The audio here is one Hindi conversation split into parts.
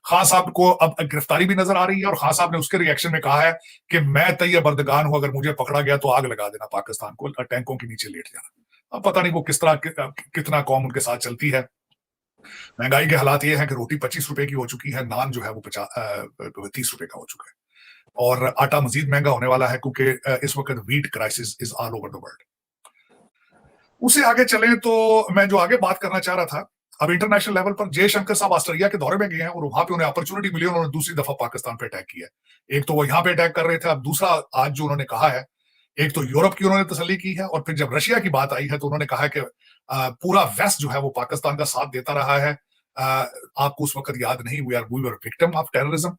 खान साहब को अब गिरफ्तारी भी नजर आ रही है और खान साहब ने उसके रिएक्शन में कहा है कि मैं तैयब बर्दगान हूं, अगर मुझे पकड़ा गया तो आग लगा देना पाकिस्तान को, टैंकों के नीचे लेट जाना। अब पता नहीं वो किस तरह कितना कौम उनके साथ चलती है। महंगाई के हालात ये हैं कि रोटी 25 रुपए की हो चुकी है, नान जो है वो 30 रुपए का हो चुका है, और आटा मजीद महंगा होने वाला है क्योंकि इस वक्त wheat crisis is all over the world. उसे आगे चले तो मैं जो आगे बात करना चाह रहा था, अब इंटरनेशनल लेवल पर जयशंकर साहब ऑस्ट्रेलिया के दौरे में गए हैं और वहां पे उन्हें अपॉर्चुनिटी मिली, उन्होंने दूसरी दफा पाकिस्तान पे अटैक किया। एक तो वो यहाँ पे अटैक कर रहे थे, अब दूसरा आज जो उन्होंने कहा है, एक तो यूरोप की उन्होंने तसल्ली की है, और फिर जब रशिया की बात आई है तो उन्होंने कहा है कि पूरा वेस्ट जो है वो पाकिस्तान का साथ देता रहा है। आपको उस वक्त याद नहीं, we were victim of terrorism.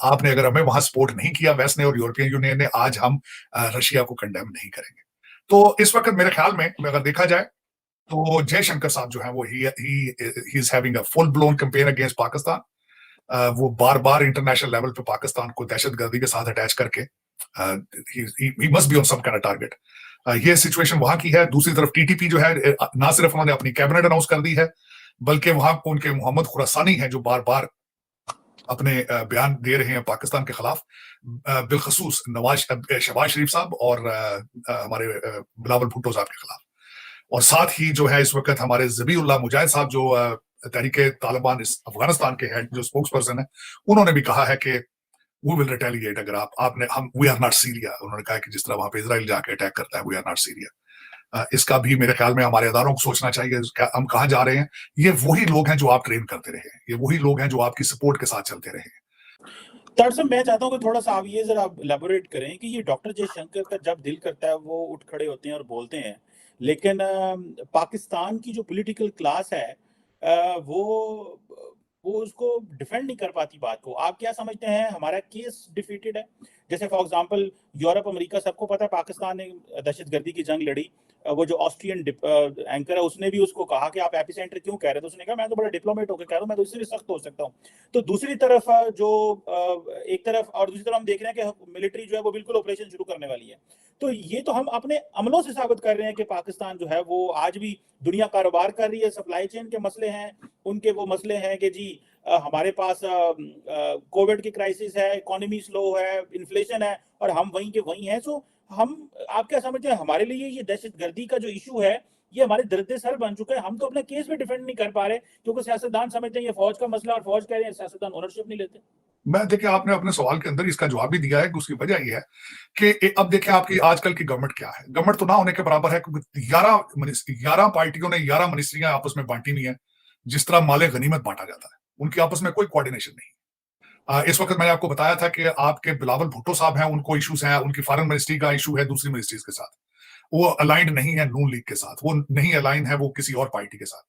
आपने अगर हमें वहां सपोर्ट नहीं किया वेस्ट ने और यूरोपियन यूनियन ने, आज हम रशिया को कंडेम नहीं करेंगे। तो इस वक्त मेरे ख्याल में अगर देखा जाए तो जयशंकर साहब जो है वो he is having a full blown campaign against Pakistan. वो बार बार इंटरनेशनल लेवल पे पाकिस्तान को दहशतगर्दी के साथ अटैच करके ही must be on some kind of target. ये सिचुएशन वहां की है। दूसरी तरफ टीटीपी जो है, ना सिर्फ उन्होंने अपनी कैबिनेट अनाउंस कर दी है, बल्कि वहां उनके मोहम्मद खुरासानी है जो बार बार अपने बयान दे रहे हैं पाकिस्तान के खिलाफ, बिलखसूस शहबाज शरीफ साहब और हमारे बिलावल भुट्टो साहब के खिलाफ। और साथ ही जो है इस वक्त हमारे ज़बीउल्लाह मुजाहिद साहब जो तहरीके तालिबान अफगानिस्तान के हेड, जो स्पोक्स पर्सन है, उन्होंने भी कहा है कि वी विल रिटेलिएट अगर आपने हम वी आर नॉट सीरिया। उन्होंने कहा कि जिस तरह वहां पे इजराइल जाके अटैक करता है, वी आर नॉट सीरिया। इसका भी मेरे ख्याल में हमारे अदारों को सोचना चाहिए हम कहाँ जा रहे हैं। ये वही लोग हैं जो आप ट्रेन करते रहे, ये वही लोग हैं जो आपकी सपोर्ट के साथ चलते रहे। तार साहब, मैं चाहता हूँ कि थोड़ा सा आप ये जरा एलेबोरेट करें कि ये डॉक्टर जयशंकर का जब दिल करता है वो उठ खड़े होते हैं और बोलते हैं, लेकिन पाकिस्तान की जो पॉलिटिकल क्लास है वो उसको डिफेंड नहीं कर पाती बात को। आप क्या समझते हैं, हमारा केस डिफीटेड है? जैसे फॉर एग्जांपल यूरोप, अमेरिका, सबको पता है पाकिस्तान ने दहशतगर्दी की जंग लड़ी। वो जो ऑस्ट्रियन एंकर है उसने भी उसको कहा कि आप एपिसेंटर क्यों कह रहे थे, तो उसने कहा मैं तो बड़ा डिप्लोमेट होकर कह रहा हूँ, मैं तो इससे भी सख्त हो सकता हूँ। तो दूसरी तरफ जो एक तरफ और दूसरी तरफ हम देख रहे हैं कि मिलिट्री जो है वो बिल्कुल ऑपरेशन शुरू करने वाली है। तो ये तो हम अपने अमलों से साबित कर रहे हैं कि पाकिस्तान जो है वो आज भी दुनिया कारोबार कर रही है। सप्लाई चेन के मसले हैं, उनके वो मसले हैं कि जी हमारे पास कोविड की क्राइसिस है, इकोनॉमी स्लो है, इन्फ्लेशन है, और हम वहीं के वहीं हैं। सो हम, आप क्या समझते हैं, हमारे लिए ये दहशतगर्दी का जो इशू है ये हमारे दर्द सर बन चुका है? हम तो अपने केस में डिफेंड नहीं कर पा रहे क्योंकि सियासतदान समझते हैं ये फौज का मसला, और फौज कह रहे हैं सियासतदान ओनरशिप नहीं लेते। मैं देखिए, आपने अपने सवाल के अंदर इसका जवाब भी दिया है कि उसकी वजह यह है कि अब देखिए आपकी आजकल की गवर्नमेंट क्या है। गवर्नमेंट तो ना होने के बराबर है क्योंकि 11 पार्टियों ने 11 मिनिस्ट्रियां आपस में बांटी हुई हैं। जिस तरह माले गनीमत बांटा जाता है, उनकी आपस में कोई कोऑर्डिनेशन नहीं। इस वक्त मैंने आपको बताया था कि आपके बिलावल भुट्टो साहब हैं, उनको इश्यूज हैं, उनकी फॉरेन मिनिस्ट्री का इशू है दूसरी मिनिस्ट्रीज के साथ। वो अलाइंड नहीं है नून लीग के साथ, वो नहीं अलाइन है वो किसी और पार्टी के साथ।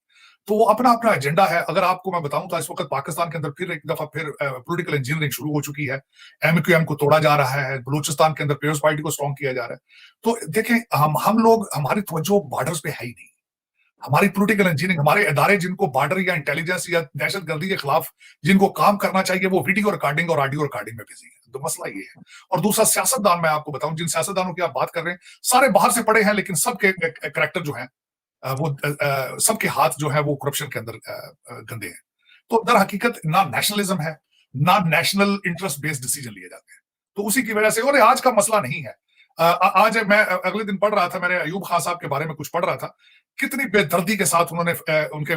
तो वो अपना अपना एजेंडा है। अगर आपको मैं बताऊं तो इस वक्त पाकिस्तान के अंदर फिर एक दफा फिर पॉलिटिकल इंजीनियरिंग शुरू हो चुकी है। एमक्यूएम को तोड़ा जा रहा है, बलूचिस्तान के अंदर पीपल्स पार्टी को स्ट्रॉन्ग किया जा रहा है। तो देखें, हम लोग, हमारी तवज्जो बॉर्डर्स पे है ही नहीं। हमारी पॉलिटिकल इंजीनियरिंग, हमारे इदारे जिनको बॉर्डर या इंटेलिजेंस या दहशतगर्दी के खिलाफ जिनको काम करना चाहिए, वो वीडियो रिकॉर्डिंग और ऑडियो रिकॉर्डिंग में बिजी है। तो मसला ये है। और दूसरा, सियासतदान, मैं आपको बताऊं, जिन सियासतदानों की आप बात कर रहे हैं सारे बाहर से पड़े हैं, लेकिन सबके कैरेक्टर जो है वो सबके हाथ जो है वो करप्शन के अंदर गंदे हैं। तो दर हकीकत ना नेशनलिज्म है, ना नेशनल इंटरेस्ट बेस्ड डिसीजन लिए जाते हैं। तो उसी की वजह से, और आज का मसला नहीं है। आज मैं अगले दिन पढ़ रहा था, मैंने अयूब खान साहब के बारे में कुछ पढ़ रहा था, कितनी बेदर्दी के साथ उन्होंने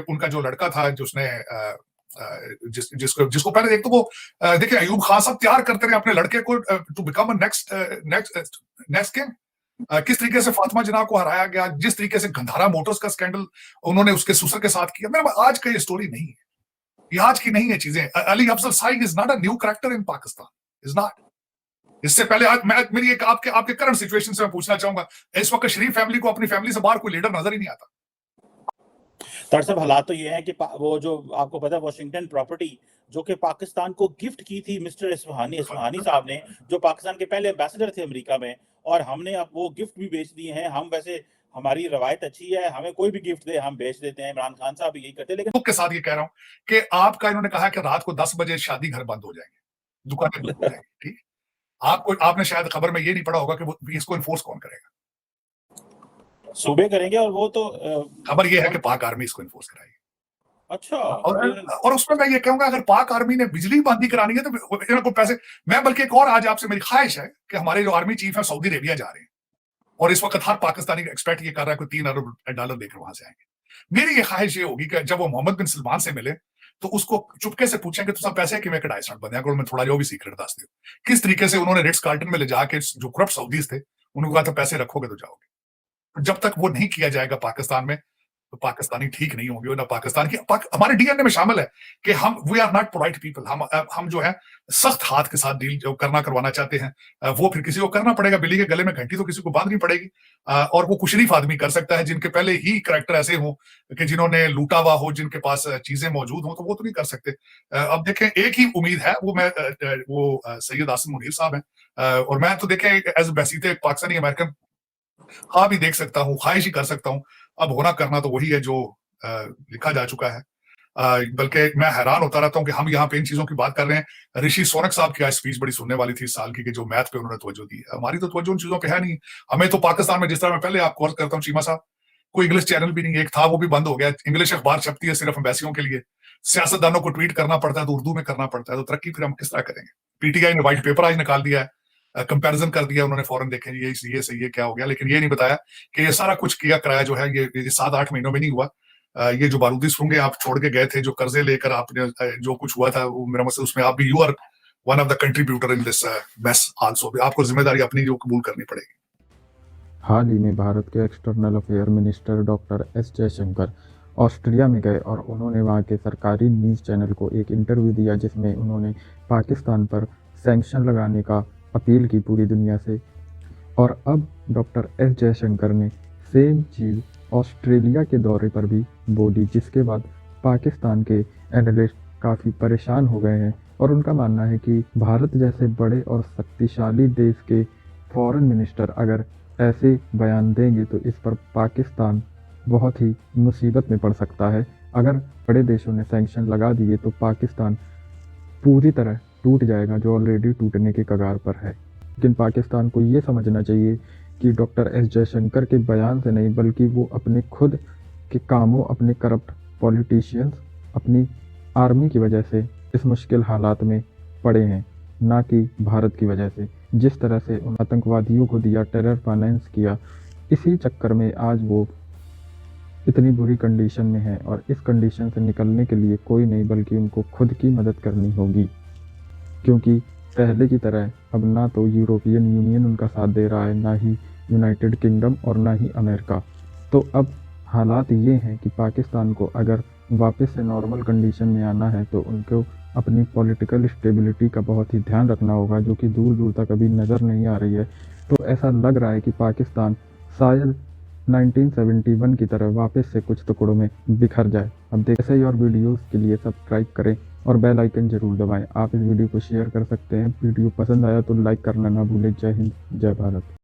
उनका जो लड़का था जिसने जिसको पहले एक तो वो देखिए, अयूब खान साहब तैयार करते रहे अपने लड़के को टू बिकम नेक्स्ट किंग। किस तरीके से फातिमा जिन्ना को हराया गया, जिस तरीके से गंधारा मोटर्स का स्कैंडल उन्होंने उसके ससुर के साथ किया। मेरे आज का ये स्टोरी नहीं है, ये आज की नहीं है चीजें। Ali Afzal Saeed is not a new character in Pakistan, is not. इससे पहले आज मैं मेरी एक आपके करंट सिचुएशन से मैं पूछना चाहूंगा, इस वक्त शरीफ फैमिली को अपनी फैमिली से बाहर कोई लीडर नजर ही नहीं आता। दरअसल हालात तो ये है कि वो जो आपको पता है वॉशिंगटन प्रॉपर्टी जो कि पाकिस्तान को गिफ्ट की थी मिस्टर इस्फहानी साहब ने, जो पाकिस्तान के पहले एम्बेसडर थे अमेरिका में, और हमने अब वो गिफ्ट भी बेच दिए हैं। हम वैसे हमारी रवायत अच्छी है, हमें कोई भी गिफ्ट दे हम बेच देते हैं। इमरान खान साहब भी यही करते हैं। लेकिन के साथ ये कह रहा हूं कि आपका, इन्होंने कहा कि रात को 10 बजे शादी घर बंद हो जाएंगे, दुकानें बंद हो जाएंगी, ठीक। आपने शायद खबर में ये नहीं पढ़ा होगा कि वो इसको इन्फोर्स कौन करेगा। सूबे करेंगे, और वो तो खबर ये है कि पाक आर्मी इसको इन्फोर्स कराएगी। अच्छा, और ये और उसमें मैं ये कहूंगा, अगर पाक आर्मी ने बिजली बंद ही करानी है तो इनको पैसे, मैं बल्कि एक और आज आपसे मेरी ख्वाहिश है कि हमारे जो आर्मी चीफ है सऊदी अरेबिया जा रहे हैं, और इस वक्त हर पाकिस्तानी एक्सपेक्ट ये कर रहा है कि $3 अरब लेकर वहां से आएंगे। मेरी ये ख्वाहिश ये होगी कि जब वो मोहम्मद बिन सलमान से मिले तो उसको चुपके से पूछें कि तुम पैसे किमें कढ़ाए सन बंदे को, मैं थोड़ा जो भी सीक्रेट दस दो, किस तरीके से उन्होंने रिट्स कार्ल्टन में ले जाके जो करप्ट सऊदीज थे उनको कहा था पैसे रखोगे तो जाओगे। जब तक वो नहीं किया जाएगा पाकिस्तान में, तो पाकिस्तानी ठीक नहीं होंगे। और ना पाकिस्तान की हमारे डीएनए में शामिल है कि हम we are not polite people. हम जो है सख्त हाथ के साथ डील जो करवाना चाहते हैं, वो फिर किसी को करना पड़ेगा। बिल्ली के गले में घंटी तो किसी को बांधनी पड़ेगी। और वो कुशरीफ आदमी कर सकता है जिनके पहले ही करैक्टर ऐसे हो कि जिन्होंने लूटा हुआ हो, जिनके पास चीजें मौजूद हो, तो वो तो नहीं कर सकते। अब देखें, एक ही उम्मीद है, वो सैयद आसिम मुनीर साहब हैं। और मैं तो देखें एज बैसीते पाकिस्तानी अमेरिकन हाँ भी देख सकता हूँ, ख्वाहिश ही कर सकता हूँ। अब होना करना तो वही है जो लिखा जा चुका है। बल्कि मैं हैरान होता रहता हूँ कि हम यहाँ पे इन चीजों की बात कर रहे हैं। ऋषि सोनक साहब की आज स्पीच बड़ी सुनने वाली थी इस साल की, कि जो मैथ पे उन्होंने तवज्जो दी है। हमारी तो तवज्जो उन चीजों पे है नहीं। हमें तो पाकिस्तान में, जिस तरह मैं पहले आपको अर्ज करता हूँ चीमा साहब, कोई इंग्लिश चैनल भी नहीं, एक था वो भी बंद हो गया। इंग्लिश अखबार छपती है सिर्फ एम्बेसियों के लिए। सियासतदानों को ट्वीट करना पड़ता है तो उर्दू में करना पड़ता है, तो तरक्की फिर हम किस तरह करेंगे। पीटीआई ने व्हाइट पेपर आज निकाल दिया है, कंपैरिजन कर दिया उन्होंने, फौरन देखें ये सही है क्या हो गया, लेकिन ये नहीं बताया कि ये सारा कुछ किया कराया जो है ये 7-8 महीनों में नहीं हुआ। ये जो बारूदी सुरंगें आप छोड़ के गए थे, जो कर्जे लेकर आपने जो कुछ हुआ था, वो मेरा मतलब उसमें आप भी you are one of the contributor in this mess also. आपको जिम्मेदारी अपनी जो कबूल करनी पड़ेगी। हाल ही में भारत के external affair minister doctor S Jaishankar Austria में गए और उन्होंने वहां के सरकारी न्यूज़ चैनल को एक इंटरव्यू दिया, जिसमें उन्होंने पाकिस्तान पर सैंक्शन लगाने का अपील की पूरी दुनिया से। और अब डॉक्टर एस जयशंकर ने सेम चीज़ ऑस्ट्रेलिया के दौरे पर भी बोली, जिसके बाद पाकिस्तान के एनालिस्ट काफ़ी परेशान हो गए हैं और उनका मानना है कि भारत जैसे बड़े और शक्तिशाली देश के फॉरेन मिनिस्टर अगर ऐसे बयान देंगे तो इस पर पाकिस्तान बहुत ही मुसीबत में पड़ सकता है। अगर बड़े देशों ने सैंक्शन लगा दिए तो पाकिस्तान पूरी तरह टूट जाएगा, जो ऑलरेडी टूटने के कगार पर है। लेकिन पाकिस्तान को ये समझना चाहिए कि डॉक्टर एस जयशंकर के बयान से नहीं, बल्कि वो अपने खुद के कामों, अपने करप्ट पॉलिटिशियंस, अपनी आर्मी की वजह से इस मुश्किल हालात में पड़े हैं, ना कि भारत की वजह से। जिस तरह से उन आतंकवादियों को दिया, टेरर फाइनेंस किया, इसी चक्कर में आज वो इतनी बुरी कंडीशन में है। और इस कंडीशन से निकलने के लिए कोई नहीं बल्कि उनको खुद की मदद करनी होगी, क्योंकि पहले की तरह अब ना तो यूरोपियन यूनियन उनका साथ दे रहा है, ना ही यूनाइटेड किंगडम और ना ही अमेरिका। तो अब हालात ये हैं कि पाकिस्तान को अगर वापस से नॉर्मल कंडीशन में आना है तो उनको अपनी पॉलिटिकल स्टेबिलिटी का बहुत ही ध्यान रखना होगा, जो कि दूर दूर तक अभी नज़र नहीं आ रही है। तो ऐसा लग रहा है कि पाकिस्तान शायद 1971 की तरह वापस से कुछ टुकड़ों में बिखर जाए। अब ऐसे ही और वीडियोस के लिए सब्सक्राइब करें और बेल आइकन जरूर दबाएं। आप इस वीडियो को शेयर कर सकते हैं। वीडियो पसंद आया तो लाइक करना ना भूलें। जय हिंद, जय भारत।